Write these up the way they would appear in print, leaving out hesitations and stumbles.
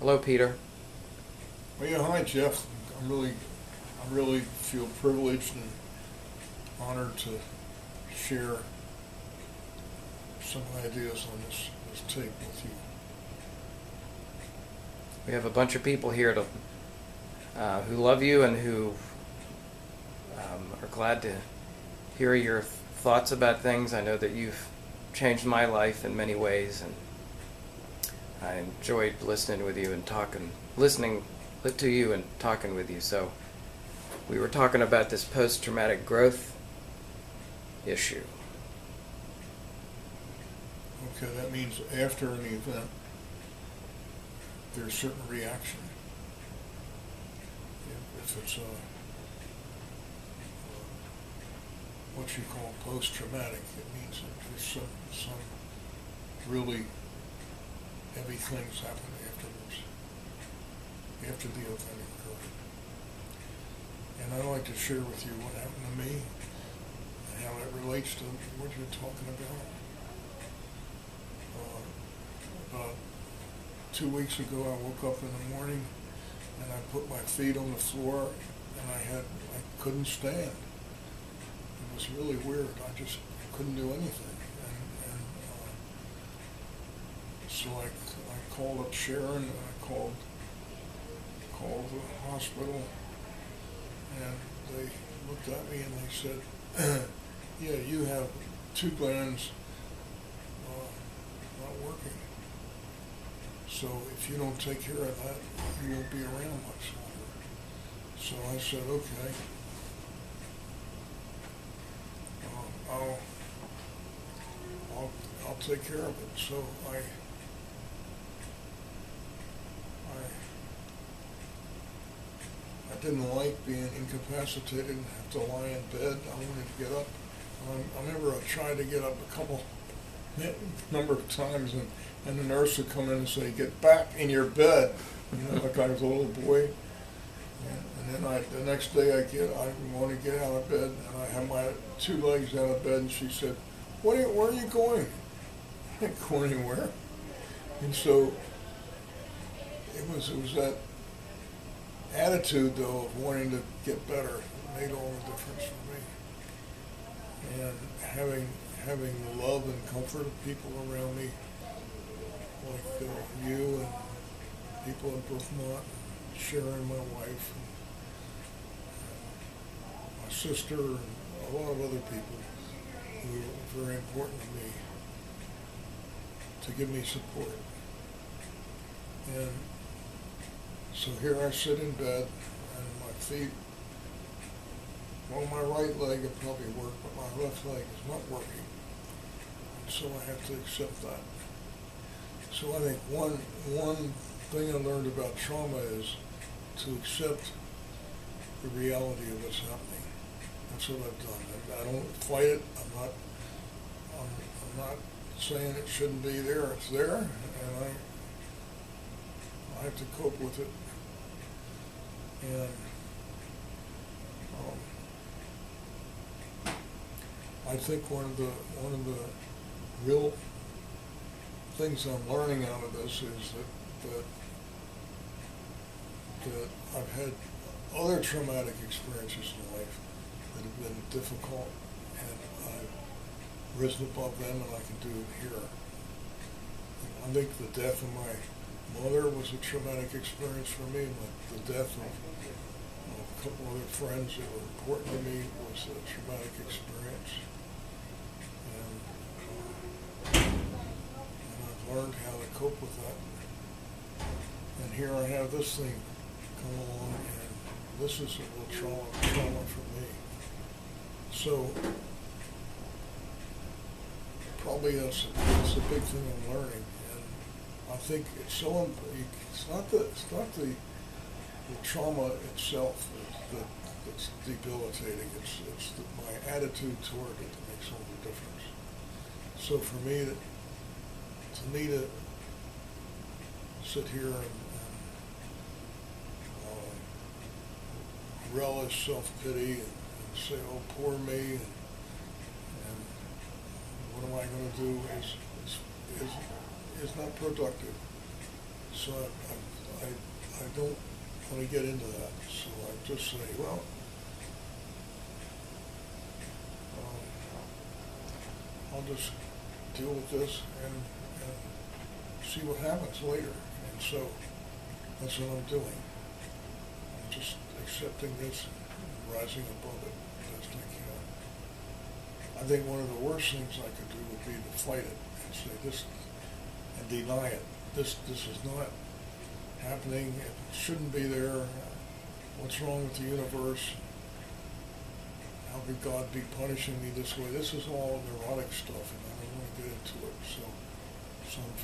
Hello, Peter. Well, yeah, hi Jeff. I really feel privileged and honored to share some ideas on this tape with you. We have a bunch of people here who love you and who are glad to hear your thoughts about things. I know that you've changed my life in many ways, and I enjoyed listening with you and listening to you and talking with you. So we were talking about this post-traumatic growth issue. Okay, that means after an event, there's a certain reaction. If it's what you call post-traumatic, it means that there's some really heavy things happen afterwards, after the event occurred. And I'd like to share with you what happened to me and how it relates to what you're talking about. About 2 weeks ago, I woke up in the morning and I put my feet on the floor and I couldn't stand. It was really weird. I couldn't do anything. And so I called up Sharon and I called the hospital, and they looked at me and they said, yeah, you have two glands not working. So if you don't take care of that, you won't be around much longer. So I said, okay, I'll take care of it. So I didn't like being incapacitated and have to lie in bed. I wanted to get up. I remember I tried to get up number of times, and the nurse would come in and say, "Get back in your bed," like I was a little boy. And then the next day I want to get out of bed, and I have my two legs out of bed, and she said, where are you going? I ain't going anywhere. And so it was that attitude, though, of wanting to get better made all the difference for me. And having the love and comfort of people around me, like you and people in Brookmont, Sharon, my wife, and my sister, and a lot of other people who were very important to me to give me support. And so here I sit in bed, and my feet, well, my right leg will probably work, but my left leg is not working. And so I have to accept that. So I think one thing I learned about trauma is to accept the reality of what's happening. That's what I've done. I don't fight it. I'm not saying it shouldn't be there. It's there, and I have to cope with it. And I think one of the real things I'm learning out of this is that I've had other traumatic experiences in life that have been difficult, and I've risen above them, and I can do it here. I think the death of my mother was a traumatic experience for me. The death of a couple other friends that were important to me was a traumatic experience. And I've learned how to cope with that. And here I have this thing come along, and this is a real trauma for me. So probably that's a big thing I'm learning, and I think it's so important. It's not the trauma itself that's debilitating. It's my attitude toward it that makes all the difference. So for me to sit here and relish self-pity and say, "Oh, poor me," and what am I going to do is not productive. So I don't want to get into that, so I just say, well, I'll just deal with this and see what happens later. And so that's what I'm doing. I'm just accepting this and rising above it best I can. I think one of the worst things I could do would be to fight it and say this and deny it. This is not happening. It shouldn't be there. What's wrong with the universe? How could God be punishing me this way? This is all neurotic stuff, and I don't want to get into it. So I'm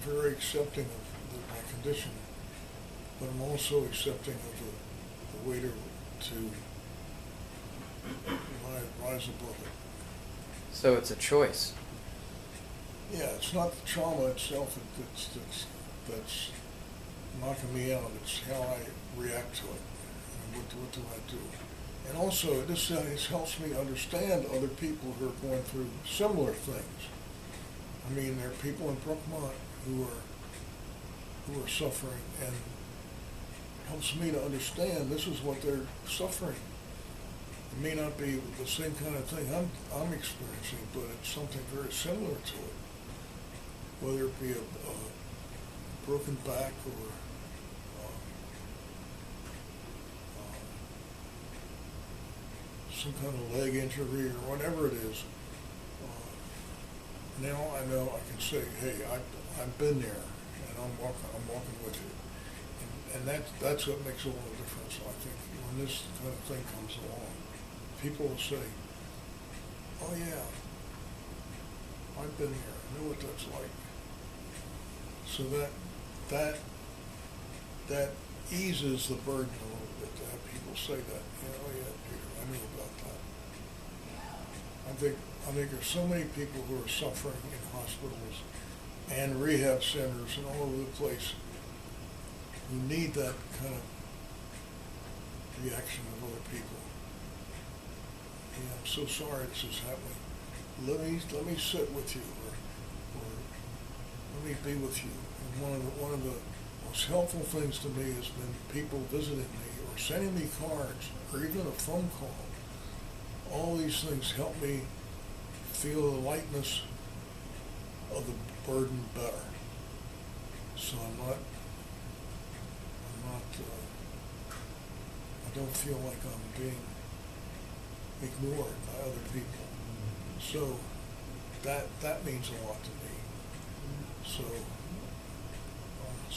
very accepting of my condition, but I'm also accepting of the way to rise above it. So it's a choice. Yeah, it's not the trauma itself that's knocking me out. It's how I react to it. And what do I do? And also, this helps me understand other people who are going through similar things. I mean, there are people in Brookmont who are suffering, and helps me to understand this is what they're suffering. It may not be the same kind of thing I'm experiencing, but it's something very similar to it. Whether it be a broken back or some kind of leg injury or whatever it is. Now I know I can say, hey, I've been there, and I'm walking with you, and that's what makes all the difference. I think when this kind of thing comes along, people will say, oh yeah, I've been there, I know what that's like. So that eases the burden a little bit to have people say that. Oh yeah, Peter, I knew about that. I think there's so many people who are suffering in hospitals and rehab centers and all over the place who need that kind of reaction of other people. And I'm so sorry this is happening. Let me sit with you, or let me be with you. And one of the most helpful things to me has been people visiting me or sending me cards or even a phone call. All these things help me feel the lightness of the burden better. So I don't feel like I'm being ignored by other people. So that means a lot to me. So I'm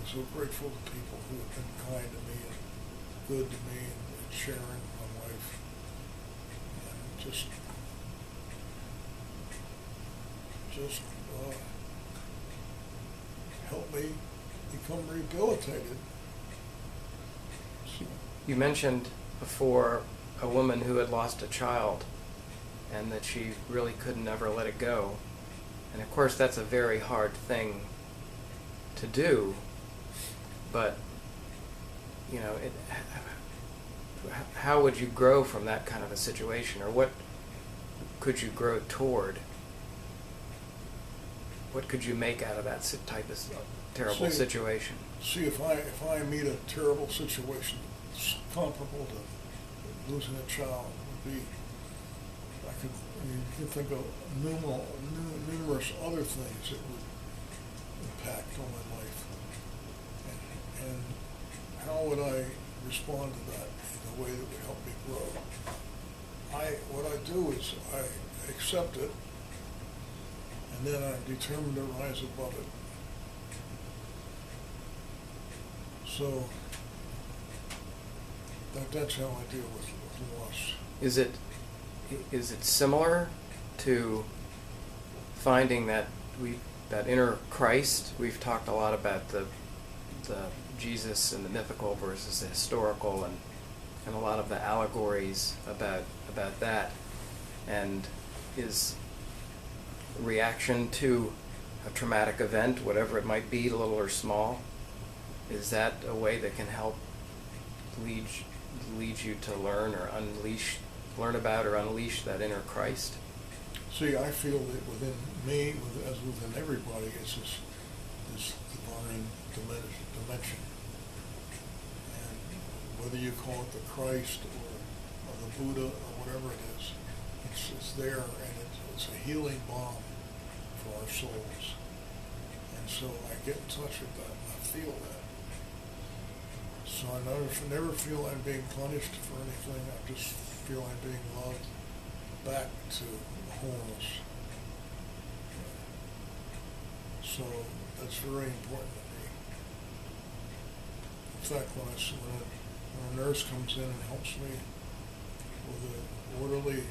so grateful to people who have been kind to me and good to me and sharing my life and just help me become rehabilitated. So. You mentioned before a woman who had lost a child and that she really couldn't ever let it go. And of course that's a very hard thing to do, but how would you grow from that kind of a situation, or what could you grow toward? What could you make out of that type of terrible situation? See, if I meet a terrible situation comparable to losing a child, would be you can think of numerous other things that would impact on my life, and how would I respond to that in a way that would help me grow? What I do is I accept it, and then I'm determined to rise above it. So that's how I deal with loss. Is it similar to finding that inner Christ? We've talked a lot about the Jesus and the mythical versus the historical, and a lot of the allegories about that. And is reaction to a traumatic event, whatever it might be, little or small, is that a way that can help lead you to learn about or unleash that inner Christ? See, I feel that within me, as within everybody, is this divine dimension. And whether you call it the Christ or the Buddha or whatever it is, it's there, and it's a healing balm for our souls. And so I get in touch with that, and I feel that. So I never feel I'm being punished for anything. I just feel I'm being loved back to wholeness. So that's very important to me. In fact, when a nurse comes in and helps me with an orderly,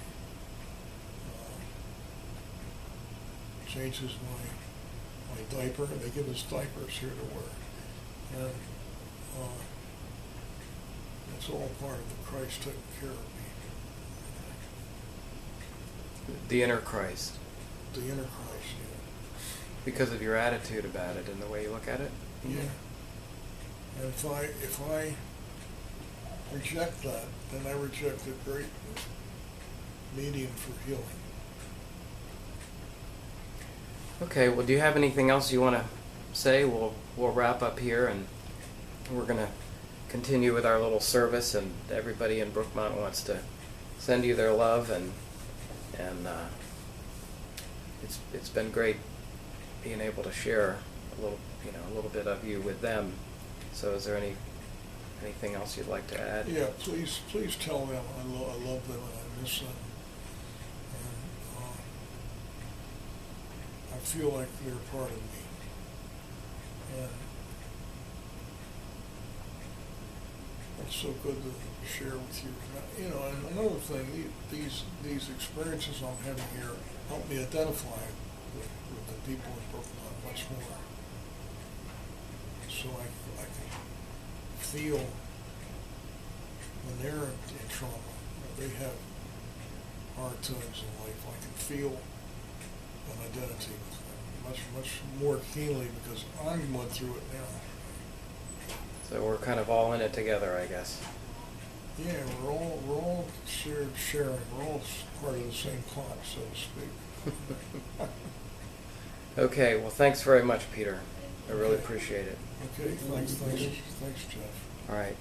changes my diaper, and they give us diapers here to wear, and it's all part of the Christ taking care of me. The inner Christ. The inner Christ, yeah. Because of your attitude about it and the way you look at it? Yeah. And if I reject that, then I reject a great medium for healing. Okay, well, do you have anything else you want to say? We'll wrap up here, and we're going to continue with our little service, and everybody in Brookmont wants to send you their love, and it's been great being able to share a little bit of you with them. So is there anything else you'd like to add? Yeah, please tell them I love them and I miss them. And I feel like they're part of me. And it's so good to share with you. You know, and another thing, these experiences I'm having here help me identify with the people in Brooklyn much more. So I can feel when they're in trauma, they have hard times in life. I can feel an identity with them much more keenly because I'm going through it now. So we're kind of all in it together, I guess. Yeah, we're all sharing. We're all part of the same pot, so to speak. Okay, well, thanks very much, Peter. I really appreciate it. Okay, thanks, Jeff. All right.